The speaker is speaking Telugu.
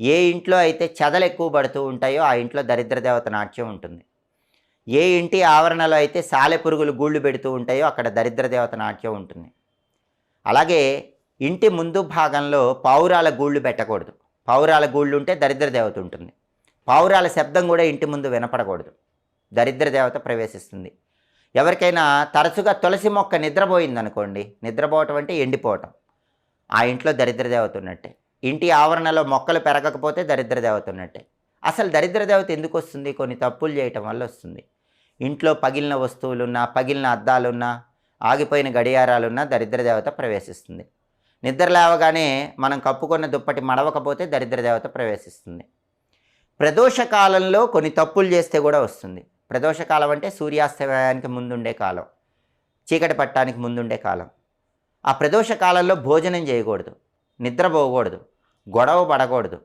ఏ ఇంట్లో అయితే చెదలు ఎక్కువ పడుతూ ఉంటాయో ఆ ఇంట్లో దరిద్ర దేవత నాట్యం ఉంటుంది. ఏ ఇంటి ఆవరణలో అయితే సాలెపురుగులు గూళ్ళు పెడుతూ ఉంటాయో అక్కడ దరిద్ర దేవత నాట్యం ఉంటుంది. అలాగే ఇంటి ముందు భాగంలో పావురాల గూళ్ళు పెట్టకూడదు. పావురాల గూళ్ళు ఉంటే దరిద్ర దేవత ఉంటుంది. పావురాల శబ్దం కూడా ఇంటి ముందు వినపడకూడదు. దరిద్ర దేవత ప్రవేశిస్తుంది. ఎవరికైనా తరచుగా తులసి మొక్క నిద్రపోయిందనుకోండి, నిద్రపోవటం అంటే ఎండిపోవటం. ఆ ఇంట్లో దరిద్ర దేవత ఉన్నట్టే. ఇంటి ఆవరణలో మొక్కలు పెరగకపోతే దరిద్ర దేవత ఉన్నట్టే. అసలు దరిద్ర దేవత ఎందుకొస్తుంది? కొన్ని తప్పులు చేయటం వల్ల వస్తుంది. ఇంట్లో పగిలిన వస్తువులున్నా, పగిలిన అద్దాలున్నా, ఆగిపోయిన గడియారాలున్నా దరిద్ర దేవత ప్రవేశిస్తుంది. నిద్ర లేవగానే మనం కప్పుకున్న దుప్పటి మడవకపోతే దరిద్ర దేవత ప్రవేశిస్తుంది. ప్రదోష కాలంలో కొన్ని తప్పులు చేస్తే కూడా వస్తుంది. ప్రదోష కాలం అంటే సూర్యాస్తమయానికి ముందుండే కాలం. చీకటి పట్టడానికి ముందుండే కాలం. ఆ ప్రదోష కాలంలో భోజనం చేయకూడదు. నిద్రపోకూడదు. గొడవ పడకూడదు.